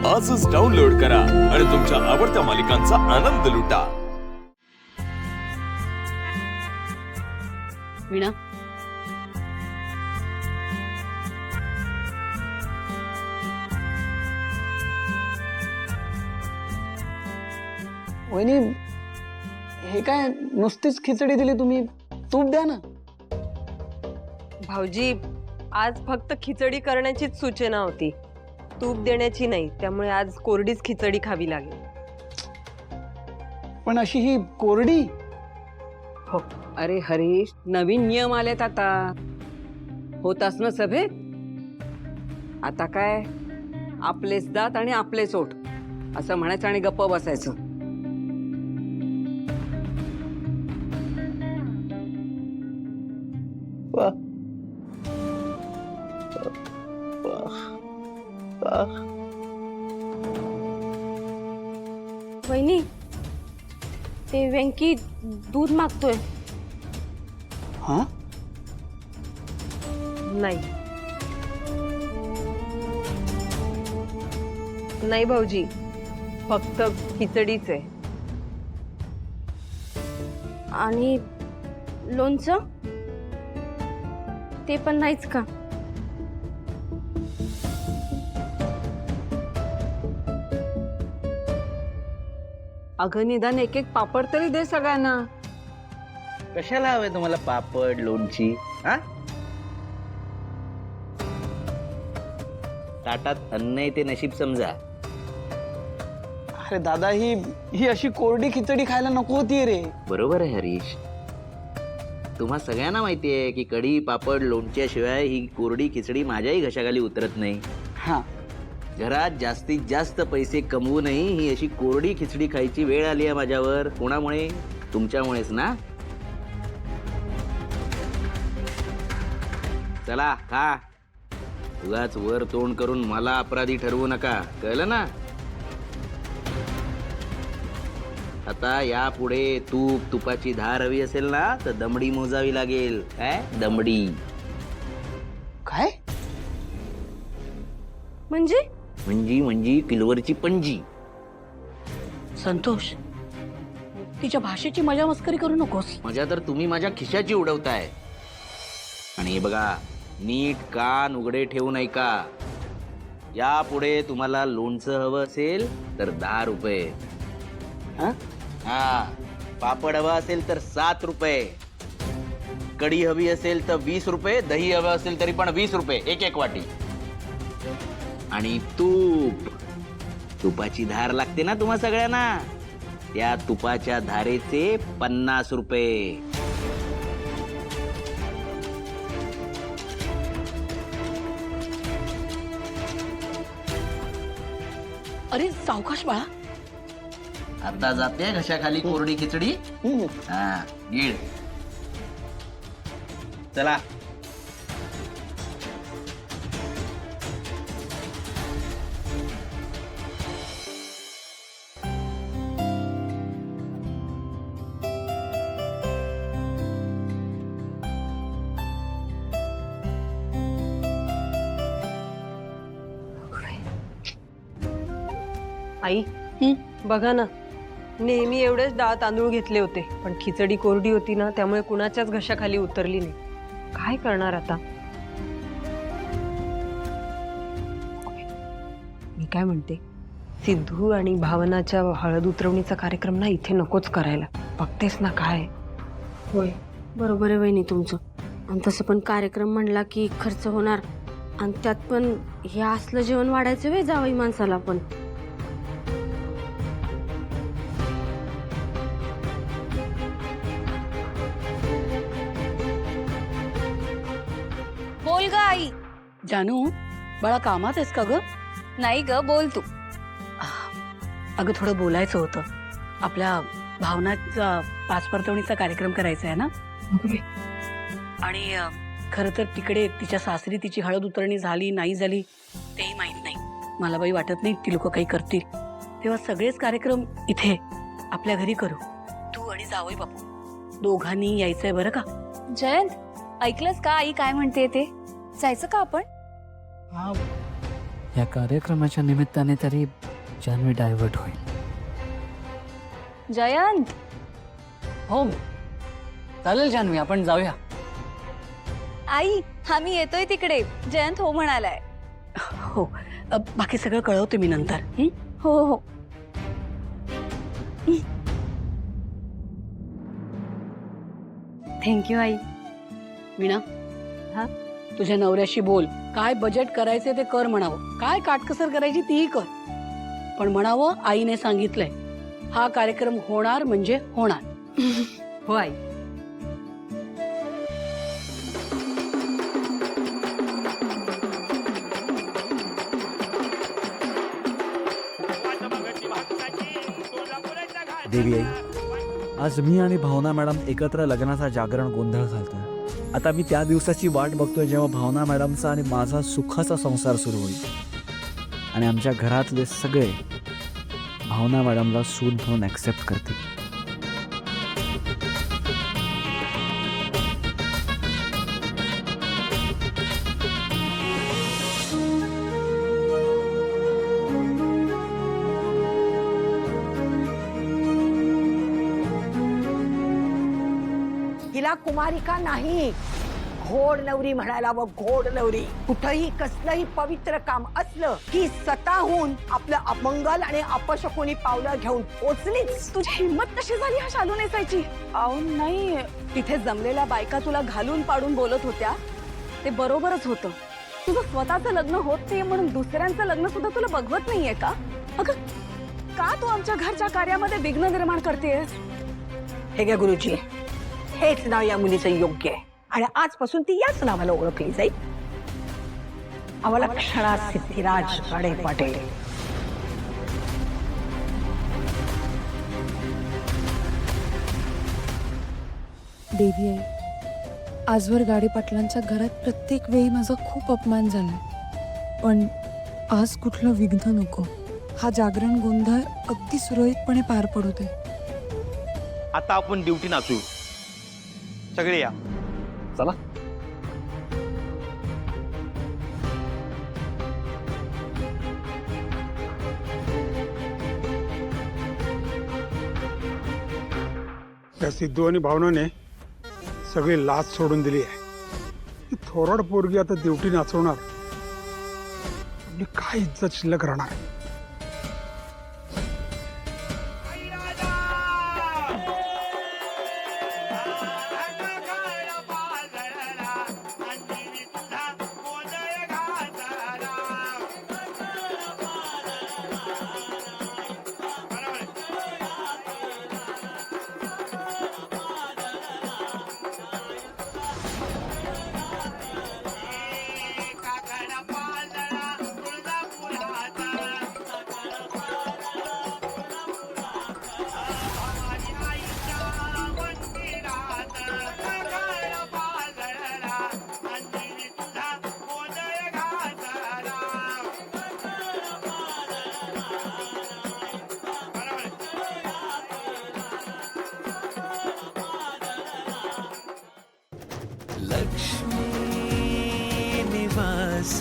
आजच डाउनलोड करा आणि तुमच्या आवडत्या मालिकांचा आनंद लुटा। वीणा, वहिनी, हे काय नुसतीच खिचडी दिली तुम्ही? तूप द्या ना। भाऊजी, आज फक्त खिचडी करण्याचीच सूचना होती, तूप देण्याची नाही। त्यामुळे आज कोरडीच खिचडी खावी लागेल। पण अशी ही कोरडी? हो, अरे हरीश, नवीन नियम आलेत आता, होतास ना सभेत। आता काय, आपलेच दात आणि आपलेच ओठ असं म्हणायचं आणि गप्प बसायचं। वहिनी, ते वेंकी दूध मागतोय। हा? नाही नाही भाऊजी, फक्त खिचडीच आहे। आणि लोणचं ते पण नाहीच का? अगं निदान एक एक पापड तरी दे सगळ्यांना। कशाला हवे तुम्हाला पापड लोणची? हा, ताटात अन्न आहे ते नशीब समजा। अरे दादा, ही अशी कोरडी खिचडी खायला नको होती रे। बरोबर आहे हरीश, तुम्हा सगळ्यांना माहिती आहे की कढी पापड लोणच्याशिवाय ही कोरडी खिचडी माझ्याही घशाखाली उतरत नाही। हा, घरात जास्तीत जास्त पैसे कमवूनही ही अशी कोरडी खिचडी खायची वेळ आली आहे माझ्यावर। कोणामुळे? तुमच्यामुळेच ना। चला खा, उगाच वर तोंड करून मला अपराधी ठरवू नका, कळलं ना? आता यापुढे तुपाची धार हवी असेल ना तर दमडी मोजावी लागेल। काय दमडी? काय म्हणजे? म्हणजे किलोवरची पणजी। संतोष, तिच्या भाषेची मजा मस्करी करू नकोस। मजा तर तुम्ही माझ्या खिशाची उडवताय। आणि हे बघा, नीट कान उघडे ठेवून ऐका, यापुढे तुम्हाला लोणचं हवं असेल तर 10 रुपये, हा, पापड हवा असेल तर 7 रुपये, कढी हवी असेल तर 20 रुपये, दही हवं असेल तरी पण 20 रुपये, एक वाटी। आणि तुपाची धार लागते ना तुम्हा सगळ्यांना, त्या तुपाच्या धारेचे 50 रुपये। अरे सावकाश बाळा, आता जाते घशाखाली कोरडी खिचडी। हा, गिळ। चला, आई, बघा ना, नेहमी एवढेच डाळ तांदूळ घेतले होते, पण खिचडी कोरडी होती ना, त्यामुळे कुणाच्याच घशाखाली उतरली नाही। काय करणार आता? मी काय म्हणते, सिद्धू आणि भावनाच्या हळद उतरवणीचा कार्यक्रम ना इथे नकोच करायला, बघतेस ना काय। होय, बरोबर आहे वहिनी तुमचं। आणि तसं पण कार्यक्रम म्हणला की खर्च होणार, आणि त्यात पण हे असलं जेवण वाढायचं वे जावई माणसाला पण। बोल ग आई। जानू बाळा, कामात आहेस का ग? नाही ग, बोल तू। अगं थोडं बोलायचं होतं, आपल्या भावनाचा पाचपरतवणीचा कार्यक्रम करायचा आहे ना। आणि खरं तर तिकडे तिच्या सासरी तिची हळद उतरणी झाली नाही झाली तेही माहित नाही मला। बाई वाटत नाही ती लोक काही करतील, तेव्हा सगळेच कार्यक्रम इथे आपल्या घरी करू। तू आणि जावई बापू दोघांनी यायचंय बरं का? जयंत, ऐकलंस का आई काय म्हणते ते? जायचं का आपण? या कार्यक्रमाच्या निमित्ताने तरी जान्हवी डायव्हर्ट होईल. जयंत हो चालेल जान्हवी, आपण जाऊया. आई आम्ही येतोय तिकडे. जयंत हो म्हणालाय. हो बाकी सगळं कळवते मी नंतर. हो हो. थँक्यू आई. मीना, हा? तुझ्या नवऱ्याशी बोल. काय बजेट करायचे ते कर म्हणावं, काय काटकसर करायची तीही कर, पण म्हणावं आईने सांगितलंय हा कार्यक्रम होणार म्हणजे होणार. हो आई. देवी आई, आज मी आणि भावना मॅडम एकत्र लग्नाचा जागरण गोंधळ घालतोय. आता मी त्या दिवसाची वाट बघतोय जेव्हा भावना मॅडमचा आणि माझा सुखाचा संसार सुरू होईल आणि आमच्या घरातले सगळे भावना मॅडमला सून म्हणून ऍक्सेप्ट करतील. हिला कुमारिका नाही, घोड नवरी म्हणायला व घोड नवरी. कुठंही कसलंही पवित्र काम असलं की स्वतःहून आपलं अमंगल आणि अपशकुनी पावलं घेऊन पोचलीच. तुझी हिंमत कशी झाली हा शालू नेसायची? अहो नाही, तिथे जमलेल्या बायका तुला घालून पाडून बोलत होत्या ते बरोबरच होतं. तुझं स्वतःचं लग्न होत नाही म्हणून दुसऱ्यांचं लग्न सुद्धा तुला बघवत नाहीये का? अगं का तू आमच्या घरच्या कार्यामध्ये विघ्न निर्माण करतेस? हे घ्या गुरुजी, हेच नाव या मुलीचं योग्य आहे आणि आजपासून ती याच नावाला ओळखली जाईल. अवलक्षणा सिद्धिराज गाडे पाटील. देवी आई, आजवर गाडे पाटलांच्या घरात प्रत्येक वेळी माझा खूप अपमान झाला, पण आज कुठलं विघ्न नको. हा जागरण गोंधळ अगदी सुरळीतपणे पार पडू दे. आता आपण ड्युटी नाचू. सगळे या. चला. त्या सिद्धू आणि भावनाने सगळी लाज सोडून दिली आहे. ही थोराड पोरगी आता ड्युटी नाचवणार, आपली काय इज्जत शिल्लक राहणार. लक्ष्मी निवास